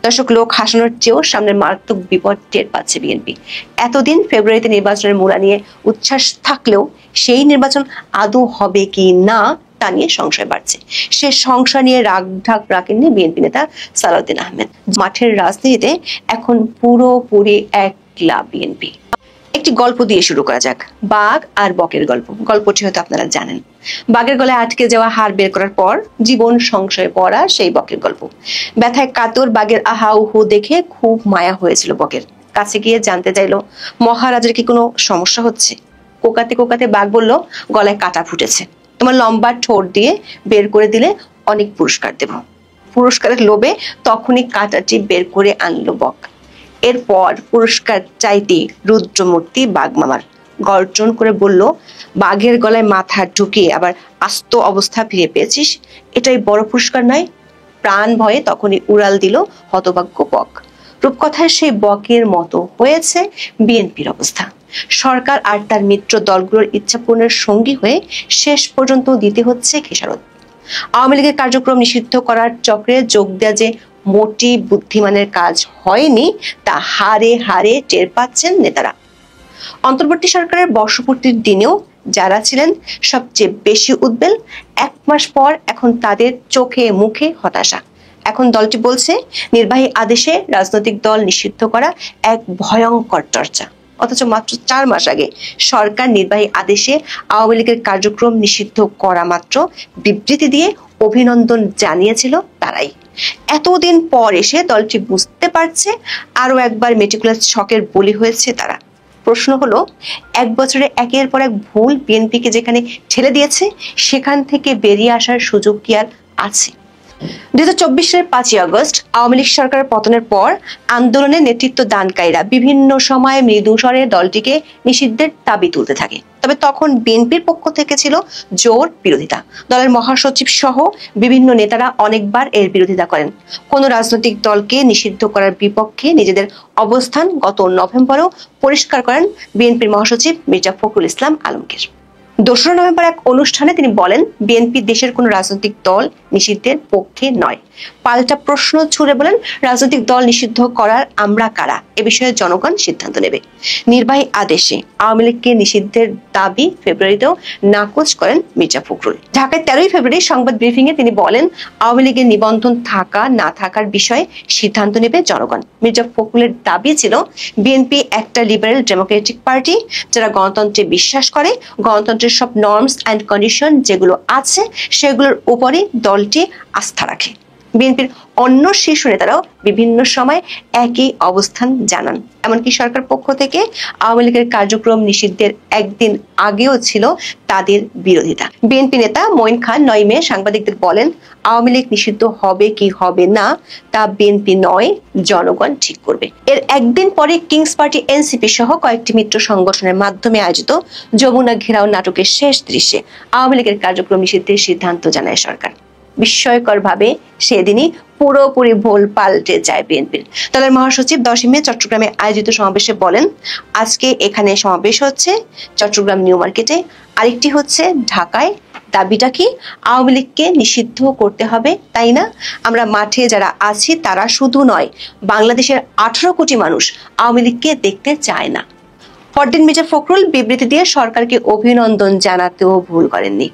দর্শক, লোক হাসানোর চেয়েও সামনে মারাত্মক বিপদ টের পাচ্ছে বিএনপি। এতদিন ফেব্রুয়ারিতে নির্বাচনের মূলা নিয়ে উচ্ছ্বাস থাকলেও সেই নির্বাচন আদৌ হবে কি না তা নিয়ে সংশয় বাড়ছে। সে সংশয় নিয়ে রাগঢাক রাখেননি বিএনপি নেতা সালাউদ্দিন আহমেদ। মাঠের রাজনীতিতে এখন পুরোপুরি একলা বিএনপি। একটি গল্প দিয়ে শুরু করা যাক, বাঘ আর বকের গল্প। গল্পটি হয়তো আপনারা জানেন। বাঘের গলায় আটকে যাওয়া হাড় বের করার পর জীবন সংশয়ে পড়া সেই বকের গল্প। ব্যথায় কাতর বাঘের আহা উহু দেখে খুব মায়া হয়েছিল বকের। কাছে গিয়ে জানতে চাইলো মহারাজের কি কোনো সমস্যা হচ্ছে। কোকাতে কোকাতে বাঘ বলল, গলায় কাটা ফুটেছে, তোমার লম্বা ঠোঁট দিয়ে বের করে দিলে অনেক পুরস্কার দেব। পুরস্কারের লোভে তখনই কাঁটাটি বের করে আনলো বক। এরপর পুরস্কার চাইতে রুদ্রমূর্তি বাঘ মামার গর্জন করে বলল, বাঘের গলায় মাথা ঢুকিয়ে আবার আস্ত অবস্থা ফিরে পেয়েছিস, এটাই বড় পুরস্কার নয়? প্রাণ ভয়ে তখনই উড়াল দিল হতভাগ্য বক। রূপকথায় সেই বকের মতো হয়েছে বিএনপির অবস্থা। সরকার আর তার মিত্র দলগুলোর ইচ্ছা পূরণের সঙ্গী হয়ে শেষ পর্যন্ত দিতে হচ্ছে খেসারত। আওয়ামী লীগের কার্যক্রম নিষিদ্ধ করার চক্রে যোগ দেওয়া যে মোটি বুদ্ধিমানের কাজ হয়নি তা হারে হারে টের পাচ্ছেন নেতারা। অন্তর্বর্তী সরকারের বর্ষপূর্তির দিনেও যারা ছিলেন সবচেয়ে বেশি উদ্বেল, 1 মাস পর এখন তাদের চোখে মুখে হতাশা। এখন দলটি বলছে নির্বাহী আদেশে রাজনৈতিক দল নিষিদ্ধ করা এক ভয়ঙ্কর চর্চা। অথচ মাত্র 4 মাস আগে সরকার নির্বাহী আদেশে আওয়ামী লীগের কার্যক্রম নিষিদ্ধ করা মাত্র বিবৃতি দিয়ে অভিনন্দন জানিয়েছিল তারাই। এতদিন পর এসে দলটি বুঝতে পারছে আরো একবার মেটিকুলাস শকের বলি হয়েছে তারা। প্রশ্ন হলো, 1 বছরে একের পর এক ভুল বিএনপিকে যেখানে ঠেলে দিয়েছে সেখান থেকে বেরিয়ে আসার সুযোগ কি আর আছে? 2024 সালের 5ই আগস্ট আওয়ামী লীগ সরকারের পতনের পর আন্দোলনে নেতৃত্ব দানকারীরা বিভিন্ন সময়ে মৃদু স্বরে দলটিকে নিষিদ্ধের দাবি তুলতে থাকে। তবে তখন বিএনপির পক্ষ থেকে ছিল জোর বিরোধিতা। দলের মহাসচিব সহ বিভিন্ন নেতারা অনেকবার এর বিরোধিতা করেন। কোন রাজনৈতিক দলকে নিষিদ্ধ করার বিপক্ষে নিজেদের অবস্থান গত নভেম্বরেও পরিষ্কার করেন বিএনপির মহাসচিব মির্জা ফখরুল ইসলাম আলমগীর। 2 নভেম্বর এক অনুষ্ঠানে তিনি বলেন, বিএনপি দেশের কোন রাজনৈতিক দল নিষিদ্ধের পক্ষে নয়। পাল্টা প্রশ্ন ছুড়ে বলেন, রাজনৈতিক দল নিষিদ্ধ করার আমরা কারা, এ বিষয়ে জনগণ সিদ্ধান্ত নেবে। নির্বাহী আদেশে আওয়ামী লীগকে নিষিদ্ধের দাবি ফেব্রুয়ারিতেও নাকচ করেন মির্জা ফখরুল। ঢাকায় 13ই ফেব্রুয়ারি সংবাদ ব্রিফিং এ তিনি বলেন, আওয়ামী লীগের নিবন্ধন থাকা না থাকার বিষয়ে সিদ্ধান্ত নেবে জনগণ। মির্জা ফখরুলের দাবি ছিল, বিএনপি একটা লিবারেল ডেমোক্রেটিক পার্টি যারা গণতন্ত্রে বিশ্বাস করে, গণতন্ত্রের সব নর্মস অ্যান্ড কন্ডিশন যেগুলো আছে সেগুলোর উপরে দলটি আস্থা রাখে। বিএনপির অন্য শীর্ষ নেতারাও বিভিন্ন সময় একই অবস্থান জানান। এমনকি সরকার পক্ষ থেকে আওয়ামী লীগের কার্যক্রম নিষিদ্ধের একদিন আগেও ছিল তাদের বিরোধিতা। বিএনপি নেতা মঈন খান 9 মে সাংবাদিকদের বলেন, আওয়ামী লীগ নিষিদ্ধ হবে কি হবে না তা বিএনপি নয়, জনগণ ঠিক করবে। এর একদিন পরে কিংস পার্টি এনসিপি সহ কয়েকটি মিত্র সংগঠনের মাধ্যমে আয়োজিত যমুনা ঘেরাও নাটকের শেষ দৃশ্যে আওয়ামী লীগের কার্যক্রম নিষিদ্ধের সিদ্ধান্ত জানায় সরকার। বিস্ময়কর ভাবে সেদিনই পুরোপুরি ভুল পাল্টে যায় বিএনপির। দলের মহাসচিব 10 মে চট্টগ্রামে আয়োজিত সমাবেশে বলেন, আজকে এখানে সমাবেশ হচ্ছে চট্টগ্রাম নিউ মার্কেটে, আরেকটি হচ্ছে ঢাকায়। দাবিটা কি? আওয়ামী লীগকে নিষিদ্ধ করতে হবে, তাই না? আমরা মাঠে যারা আছি তারা শুধু নয়, বাংলাদেশের 18 কোটি মানুষ আওয়ামী লীগকে দেখতে চায় না। পরদিন মির্জা ফখরুল বিবৃতি দিয়ে সরকারকে অভিনন্দন জানাতেও ভুল করেননি।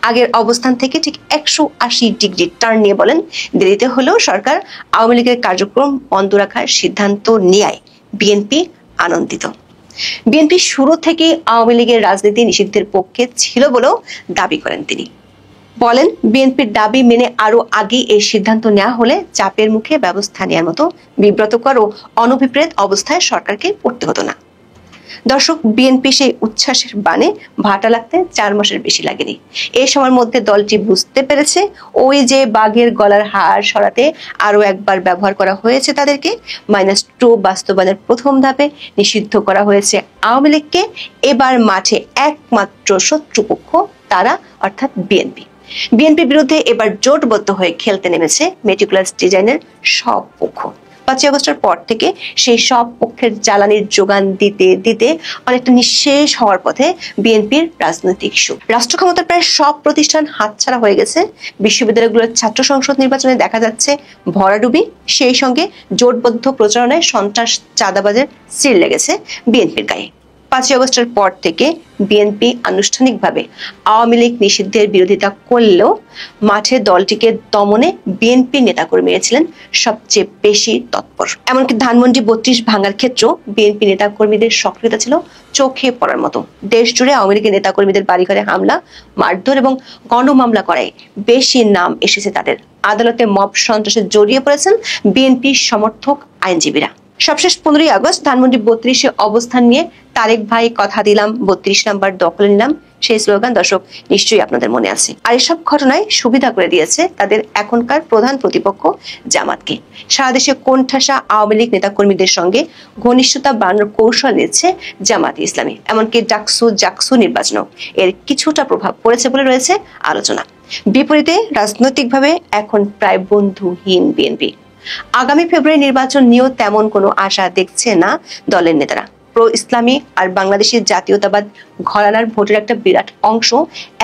আগের অবস্থান থেকে ঠিক 180 ডিগ্রি টার্ন নিয়ে বলেন, দেরিতে হলেও সরকার আওয়ামী লীগের কার্যক্রম বন্ধ রাখার সিদ্ধান্ত নেয় বিএনপি আনন্দিত। বিএনপি শুরু থেকে আওয়ামী লীগের রাজনীতি নিষিদ্ধের পক্ষে ছিল বলেও দাবি করেন তিনি। বলেন, বিএনপির দাবি মেনে আরো আগে এই সিদ্ধান্ত নেওয়া হলে চাপের মুখে ব্যবস্থা নেওয়ার মতো বিব্রতকর ও অনভিপ্রেত অবস্থায় সরকারকে পড়তে হতো না। দর্শক, বিএনপি সেই উচ্ছ্বাসের বানে ভাটা লাগতে 4 মাসের বেশি লাগেনি। এই সময়ের মধ্যে দলটি বুঝতে পেরেছে, ওই যে বাঘের গলার হাড় সরাতে আরো একবার ব্যবহার করা হয়েছে তাদেরকে। -2 বাস্তবায়নের প্রথম ধাপে নিষিদ্ধ করা হয়েছে আওয়ামী লীগকে। এবার মাঠে একমাত্র শত্রুপক্ষ তারা, অর্থাৎ বিএনপি। বিএনপির বিরুদ্ধে এবার জোটবদ্ধ হয়ে খেলতে নেমেছে মেটিকুলাস ডিজাইনের সব পক্ষ। 5ই আগস্টের পর থেকে সেই সব পক্ষের জ্বালানির যোগান দিতে দিতে অনেকটা নিঃশেষ হওয়ার পথে বিএনপির রাজনৈতিক সুর। রাষ্ট্র ক্ষমতার প্রায় সব প্রতিষ্ঠান হাতছাড়া হয়ে গেছে। বিশ্ববিদ্যালয়গুলোর ছাত্র সংসদ নির্বাচনে দেখা যাচ্ছে ভরাডুবি, সেই সঙ্গে জোটবদ্ধ প্রচারণায় সন্ত্রাস চাঁদাবাজের সিল লেগেছে বিএনপির গায়ে। 5ই আগস্টের পর থেকে বিএনপি আনুষ্ঠানিকভাবে আওয়ামী লীগ নিষিদ্ধের বিরোধিতা করলেও মাঠে দলটিকে দমনে বিএনপি নেতাকর্মীরা ছিলেন সবচেয়ে বেশি তৎপর। এমনকি ধানমন্ডি 32 ভাঙার ক্ষেত্রেও বিএনপি নেতাকর্মীদের সক্রিয়তা ছিল চোখে পড়ার মতো। দেশ জুড়ে আওয়ামী লীগের নেতাকর্মীদের বাড়িঘরে হামলা, মারধর এবং গণমামলা করায় বেশি নাম এসেছে তাদের। আদালতে মব সন্ত্রাসে জড়িয়ে পড়েছেন বিএনপি সমর্থক আইনজীবীরা। সবশেষ 15ই আগস্ট ধানমন্ডি 32-এ অবস্থান নিয়ে তারেক ভাই কথা দিলাম 32 নাম্বার দখলে নিলাম, সেই স্লোগান দর্শক নিশ্চয়ই আপনাদের মনে আছে। আর এসব ঘটনায় সুবিধা করে দিয়েছে তাদের এখনকার প্রধান প্রতিপক্ষ জামাতকে। সারা দেশে কোণঠাসা আওয়ামী লীগ নেতাকর্মীদের সঙ্গে ঘনিষ্ঠতা বাড়ানোর কৌশল নিচ্ছে জামাত ইসলামী। এমনকি জাকসু নির্বাচনও এর কিছুটা প্রভাব পড়েছে বলে রয়েছে আলোচনা। বিপরীতে রাজনৈতিকভাবে এখন প্রায় বন্ধুহীন বিএনপি। আগামী ফেব্রুয়ারি নির্বাচন নিয়েও তেমন কোনো আশা দেখছে না দলের নেতারা। প্রো ইসলামী আর বাংলাদেশের জাতীয়তাবাদ ঘরানার ভোটের একটা বিরাট অংশ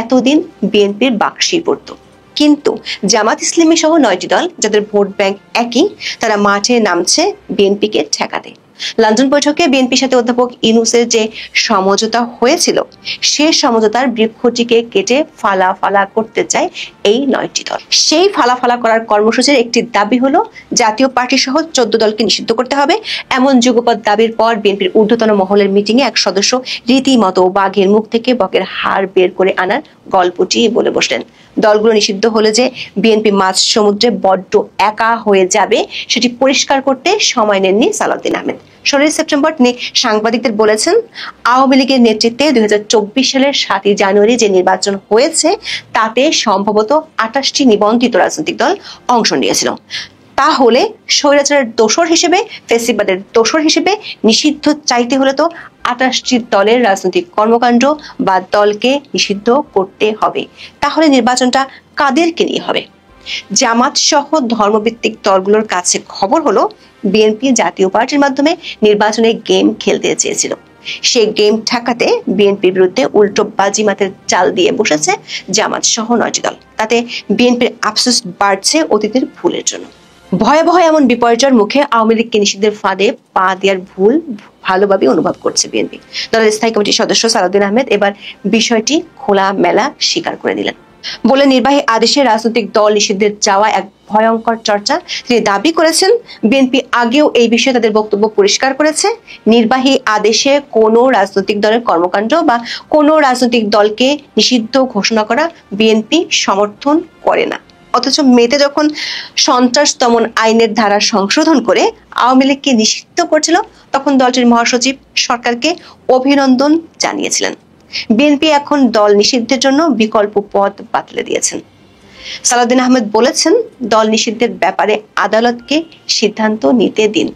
এতদিন বিএনপির বাক্সেই পড়ত। কিন্তু জামাত ইসলামী সহ 9টি দল, যাদের ভোট ব্যাংক একই, তারা মাঠে নামছে বিএনপিকে ঠেকাতে। লন্ডন বৈঠকে বিএনপির সাথে অধ্যাপক ইউনূসের যে সমঝোতা হয়েছিল, সে সমঝোতার বৃক্ষটিকে কেটে ফালা করতে চায় এই 9টি দল। সেই ফালা করার কর্মসূচির একটি দাবি হলো জাতীয় পার্টি সহ 14 দলকে নিষিদ্ধ করতে হবে। এমন যুগপৎ দাবির পর বিএনপির ঊর্ধ্বতন মহলের মিটিংয়ে এক সদস্য রীতিমতো বাঘের মুখ থেকে বকের হাড় বের করে আনার গল্পটি বলে বসলেন। দলগুলো নিষিদ্ধ হলে যে বিএনপি মাঝ সমুদ্রে বড্ড একা হয়ে যাবে, সেটি পরিষ্কার করতে সময় নেননি সালাউদ্দিন আহমেদ। 16 সেপ্টেম্বর তিনি সাংবাদিকদের বলেছেন, আওয়ামী লীগের নেতৃত্বে 2024 সালের 7ই জানুয়ারি যে নির্বাচন হয়েছে, তাতে সম্ভবত 28টি নিবন্ধিত রাজনৈতিক দল অংশ নিয়েছিল। তাহলে স্বৈরাচারের দোসর হিসেবে, ফেসিবাদের দোসর হিসেবে নিষিদ্ধ চাইতে হলে তো 28টি দলের রাজনৈতিক কর্মকাণ্ড বা দলকে নিষিদ্ধ করতে হবে। তাহলে নির্বাচনটা কাদেরকে নিয়ে হবে? জামাত সহ ধর্মভিত্তিক দলগুলোর কাছে খবর হলো বিএনপি জাতীয় পার্টির মাধ্যমে নির্বাচনে গেম খেলতে চেয়েছিল। সেই গেম ঠেকাতে বিএনপির বিরুদ্ধে উল্টো বাজিমাতের চাল দিয়ে বসেছে জামাত সহ 9টি দল। তাতে বিএনপির আফসোস বাড়ছে অতীতের ভুলের জন্য। ভয়াবহ এমন বিপর্যয়ের মুখে আওয়ামী লীগকে নিষিদ্ধের ফাঁদে পা দেওয়ার ভুল ভালোভাবে অনুভব করছে বিএনপি। দলের স্থায়ী কমিটির সদস্য সালাউদ্দিন আহমেদ এবার বিষয়টি খোলামেলা স্বীকার করে দিলেন। বলে নির্বাহী আদেশে রাজনৈতিক দল নিষিদ্ধের চাওয়া এক ভয়ঙ্কর চর্চা। তিনি দাবি করেছেন, বিএনপি আগেও এই বিষয়ে তাদের বক্তব্য পরিষ্কার করেছে। নির্বাহী আদেশে কোনো রাজনৈতিক দলের কর্মকাণ্ড বা কোনো রাজনৈতিক দলকে নিষিদ্ধ ঘোষণা করা বিএনপি সমর্থন করে না। অথচ মেতে যখন সন্ত্রাস দমন আইনের ধারা সংশোধন করে আওয়ামী লীগকে নিষিদ্ধ করছিল, তখন দলটির মহাসচিব সরকারকে অভিনন্দন জানিয়েছিলেন। বিএনপি এখন দল নিষিদ্ধের জন্য বিকল্প পথ বাতলে দিয়েছেন। সালাউদ্দিন আহমেদ বলেছেন, দল নিষিদ্ধের ব্যাপারে আদালতকে সিদ্ধান্ত নিতে দিন।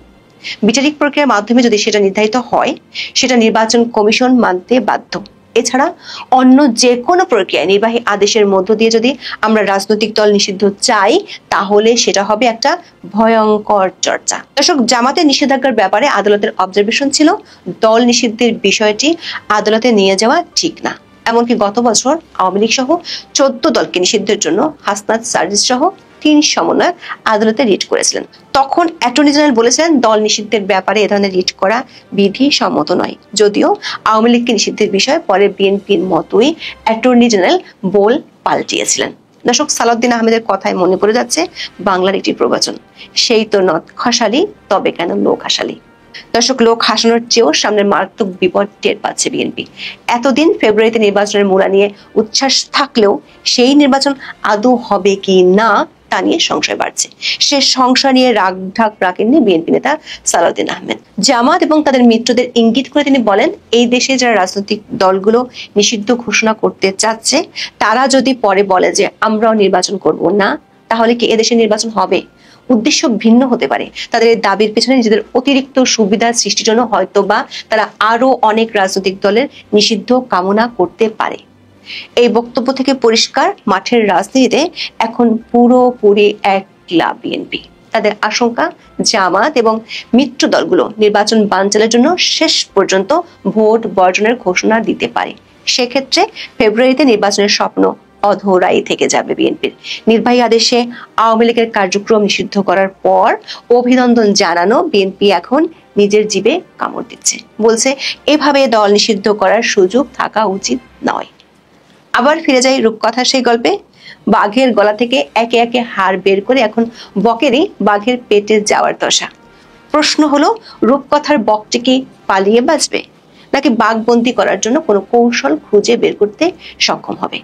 বিচারিক প্রক্রিয়ার মাধ্যমে যদি সেটা নির্ধারিত হয়, সেটা নির্বাচন কমিশন মানতে বাধ্য। এছাড়া অন্য যে কোনো প্রক্রিয়ায় নির্বাহী আদেশের মধ্য দিয়ে যদি আমরা রাজনৈতিক দল নিষিদ্ধ চাই, তাহলে সেটা হবে একটা ভয়ঙ্কর চর্চা। দর্শক, জামাতের নিষেধাজ্ঞার ব্যাপারে আদালতের অবজারভেশন ছিল, দল নিষিদ্ধের বিষয়টি আদালতে নিয়ে যাওয়া ঠিক না। এমনকি গত বছর আওয়ামী লীগ সহ 14 দলকে নিষিদ্ধের জন্য হাসনাত সার্জিস সহ 3 সমন্বয়ক আদালতে রিট করেছিলেন। তখন অ্যাটর্নি জেনারেল বলেছিলেন, দল নিষিদ্ধের ব্যাপারে এ ধরনের রিট করা বিধি সম্মত নয়। যদিও আওয়ামী লীগকে নিষিদ্ধের বিষয়ে পরে বিএনপির মতোই অ্যাটর্নি জেনারেল বল পাল্টিয়েছিলেন। দর্শক, সালাউদ্দিন আহমেদের কথায় মনে পড়ে যাচ্ছে বাংলার একটি প্রবচন, সেই তো নদ খসালি, তবে কেন লোক হাসালি। দর্শক, লোক হাসানোর চেয়েও সামনে মারাত্মক বিপদ টের পাচ্ছে বিএনপি। এতদিন ফেব্রুয়ারিতে নির্বাচনের মূলা নিয়ে উচ্ছ্বাস থাকলেও সেই নির্বাচন আদৌ হবে কি না তা নিয়ে সংশয় বাড়ছে। সে সংশয় নিয়ে রাগঢাক রাখেননি বিএনপি নেতা সালাউদ্দিন আহমেদ। জামাত এবং তাদের মিত্রদের ইঙ্গিত করে তিনি বলেন, এই দেশে যারা রাজনৈতিক দলগুলো নিষিদ্ধ ঘোষণা করতে চাচ্ছে, তারা যদি পরে বলে যে আমরাও নির্বাচন করব না, তাহলে কি এদেশে নির্বাচন হবে? উদ্দেশ্য ভিন্ন হতে পারে। তাদের এই দাবির পেছনে নিজেদের অতিরিক্ত সুবিধা সৃষ্টির জন্য হয়তো বা তারা আরো অনেক রাজনৈতিক দলের নিষিদ্ধ কামনা করতে পারে। এই বক্তব্য থেকে পরিষ্কার, মাঠের রাজনীতিতে এখন পুরোপুরি একলা বিএনপি। তাদের আশঙ্কা জামাত এবং মিত্র দলগুলো নির্বাচন বানচালের জন্য শেষ পর্যন্ত ভোট বর্জনের ঘোষণা দিতে পারে। সেক্ষেত্রে ফেব্রুয়ারিতে নির্বাচনের স্বপ্ন অধরাই থেকে যাবে বিএনপির। নির্বাহী আদেশে আওয়ামী লীগের কার্যক্রম নিষিদ্ধ করার পর অভিনন্দন জানানো বিএনপি এখন নিজের জিভে কামড় দিচ্ছে, বলছে এভাবে দল নিষিদ্ধ করার সুযোগ থাকা উচিত নয়। আবার ফিরে যাই রূপকথার সেই গল্পে। বাঘের গলা থেকে একে একে হাড় বের করে এখন বকেরই বাঘের পেটে যাওয়ার দশা। প্রশ্ন হলো, রূপকথার বকটি কি পালিয়ে বাঁচবে, নাকি বাঘবন্দি করার জন্য কোনো কৌশল খুঁজে বের করতে সক্ষম হবে?